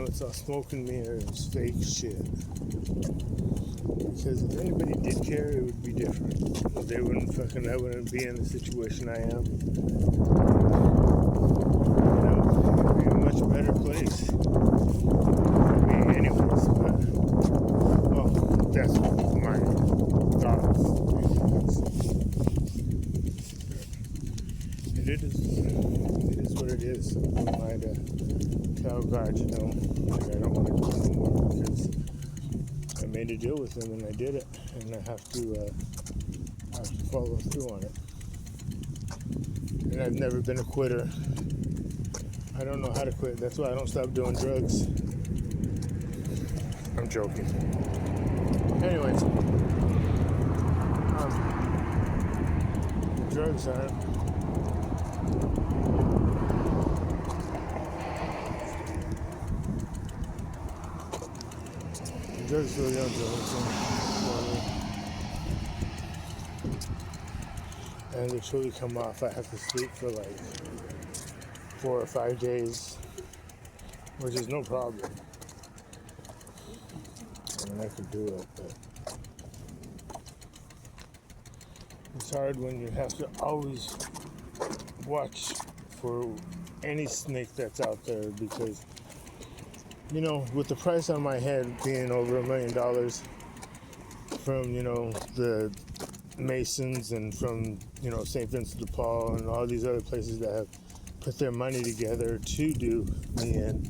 it's all smoke and mirrors, fake shit. Because if anybody did care, it would be different. I wouldn't be in the situation I am. I'd be in a much better place. Anyways, but, well, that's my thoughts. It is what it is. So I don't mind to tell God, like I don't want to do it anymore because I made a deal with him and I did it, and I have to follow through on it. And I've never been a quitter. I don't know how to quit. That's why I don't stop doing drugs. I'm joking. Anyways, the drugs aren't. The drugs really aren't doing anything. And they truly come off. I have to sleep for like 4 or 5 days, which is no problem. I mean, I could do it, but it's hard when you have to always watch for any snake that's out there because, with the price on my head being over $1 million from, the Masons and from, St. Vincent de Paul and all these other places that have put their money together to do me in,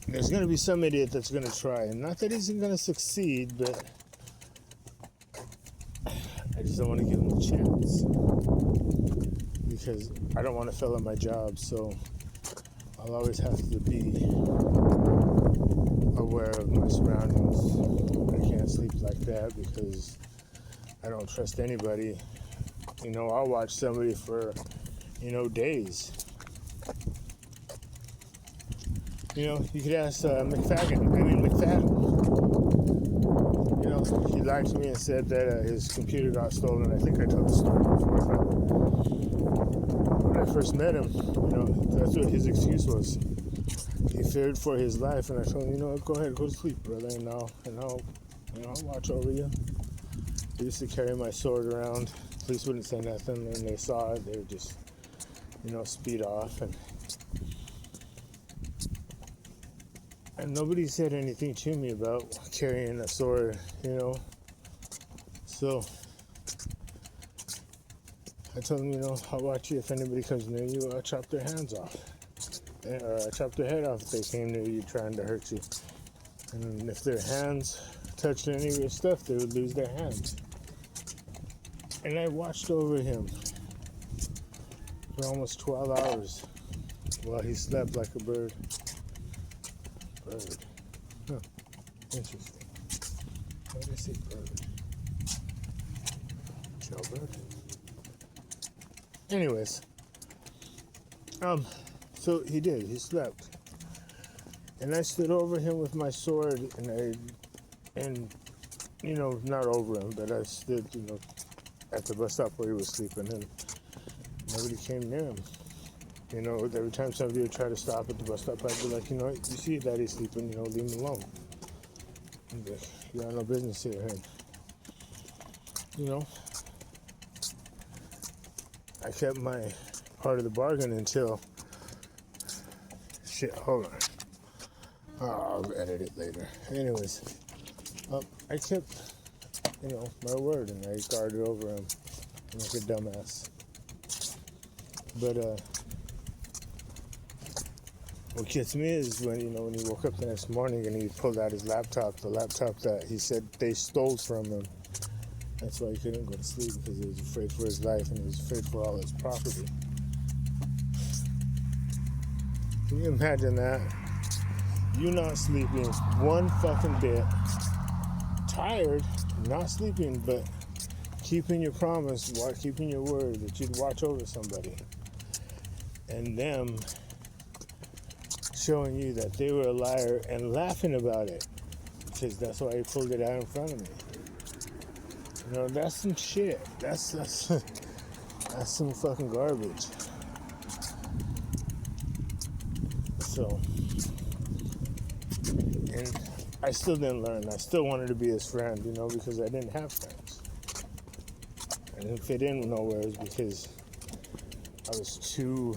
there's going to be some idiot that's going to try. And not that he's going to succeed, but I just don't want to give him a chance. Because I don't want to fail at my job, so I'll always have to be aware of my surroundings. I can't sleep like that because I don't trust anybody. I'll watch somebody for, days. You could ask McFadden. He lied to me and said that his computer got stolen. I think I told the story before. But when I first met him, that's what his excuse was. He feared for his life, and I told him, go ahead, go to sleep, brother, and I'll watch over you. I used to carry my sword around. Police wouldn't say nothing. When they saw it, they would just, speed off. And nobody said anything to me about carrying a sword, So I told them, I'll watch you. If anybody comes near you, I'll chop their hands off. Or I'll chop their head off if they came near you trying to hurt you. And if their hands touched any of your stuff, they would lose their hands. And I watched over him for almost 12 hours while he slept like a bird. Bird. Huh. Interesting. Why did I say bird? Jailbird? Anyways. So he did. He slept. And I stood over him with my sword and not over him, but I stood, at the bus stop where he was sleeping, and nobody came near him. Every time somebody would try to stop at the bus stop, I'd be like, you see that he's sleeping, leave him alone. You got no business here. And, I kept my part of the bargain until, hold on. I'll edit it later. Anyways, I kept, my word, and I guarded over him like a dumbass. But, what gets me is when he woke up the next morning and he pulled out his laptop, the laptop that he said they stole from him. That's why he couldn't go to sleep, because he was afraid for his life and he was afraid for all his property. Can you imagine that? You not sleeping one fucking bit, tired, not sleeping, but keeping your promise, keeping your word that you'd watch over somebody. And them showing you that they were a liar and laughing about it, because that's why he pulled it out in front of me. That's some shit. That's some fucking garbage. So, and I still didn't learn. I still wanted to be his friend, because I didn't have friends. I didn't fit in nowhere because I was too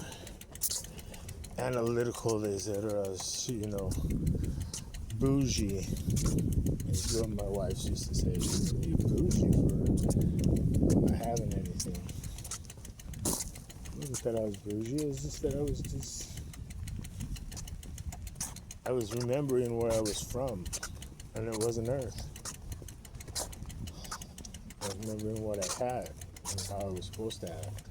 analytical, they said, or I was, bougie, is what my wife used to say. You bougie for not having anything. It wasn't that I was bougie, it was just that I was remembering where I was from, and it wasn't Earth. I was remembering what I had and how I was supposed to act.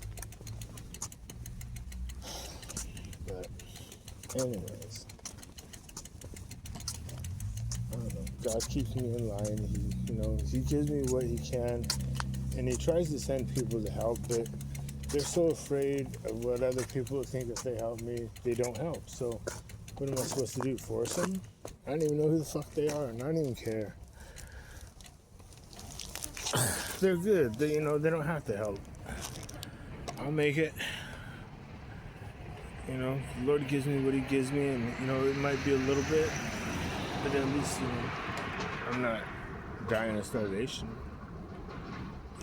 But anyways, I don't know. God keeps me in line. He gives me what he can, and he tries to send people to help, but they're so afraid of what other people think if they help me, they don't help. So what am I supposed to do? Force them? I don't even know who the fuck they are, and I don't even care. They're good. They don't have to help. I'll make it. The Lord gives me what he gives me, and it might be a little bit, but at least I'm not dying of starvation.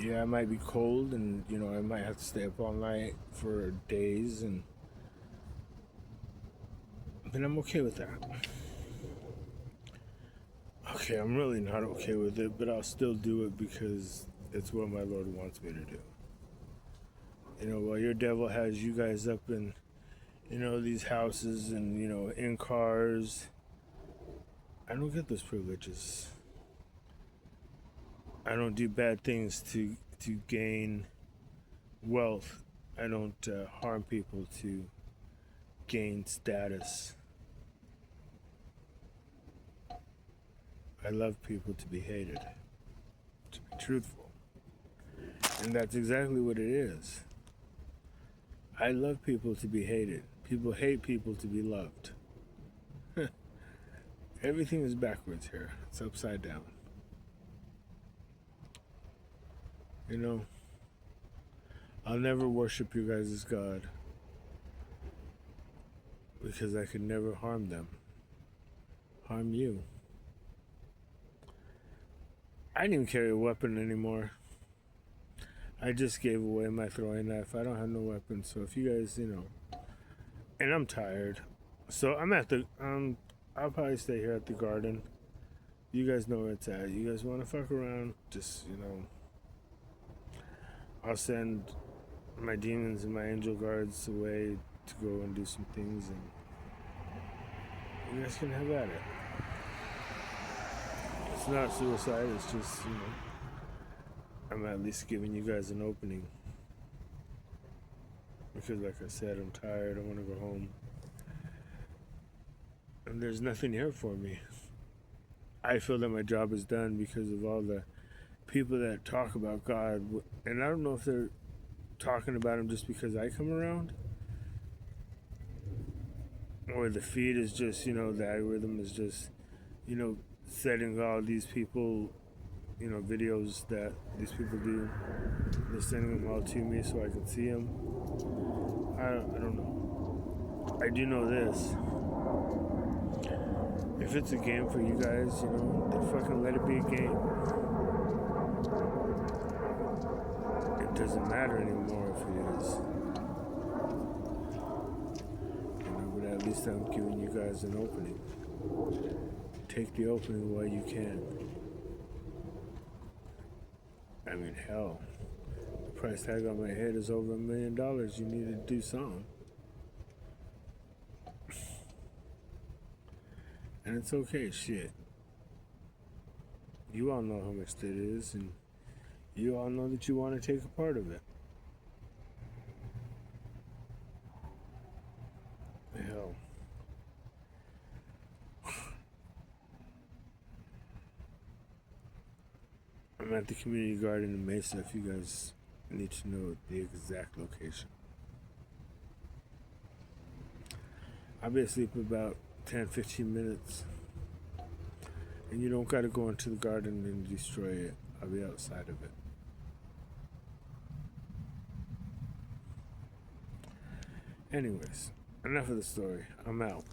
Yeah, I might be cold, and I might have to stay up all night for days, but I'm okay with that. Okay, I'm really not okay with it, but I'll still do it because it's what my Lord wants me to do. While your devil has you guys up in these houses and in cars, I don't get those privileges. I don't do bad things to gain wealth. I don't harm people to gain status. I love people to be hated, to be truthful. And that's exactly what it is. I love people to be hated. People hate people to be loved. Everything is backwards here. It's upside down. I'll never worship you guys as God because I could never harm them. Harm you. I don't even carry a weapon anymore. I just gave away my throwing knife. I don't have no weapon. So if you guys, and I'm tired. So I'm at I'll probably stay here at the garden. You guys know where it's at. You guys want to fuck around? Just, I'll send my demons and my angel guards away to go and do some things, and you guys can have at it. It's not suicide, it's just, I'm at least giving you guys an opening. Because like I said, I'm tired, I want to go home. And there's nothing here for me. I feel that my job is done because of all the people that talk about God. And I don't know if they're talking about him just because I come around. Or the feed is just, the algorithm is just, setting all these people, videos that these people do. They're sending them all to me so I can see them. I don't know. I do know this. If it's a game for you guys, then fucking let it be a game. It doesn't matter anymore if it is. But at least I'm giving you guys an opening. Take the opening while you can. I mean, hell, the price tag on my head is over $1 million. You need to do something. And it's okay, shit. You all know how much that is, and you all know that you want to take a part of it. Hell. I'm at the community garden in Mesa if you guys need to know the exact location. I'll be asleep about 10-15 minutes. And you don't gotta go into the garden and destroy it. I'll be outside of it. Anyways, enough of the story. I'm out.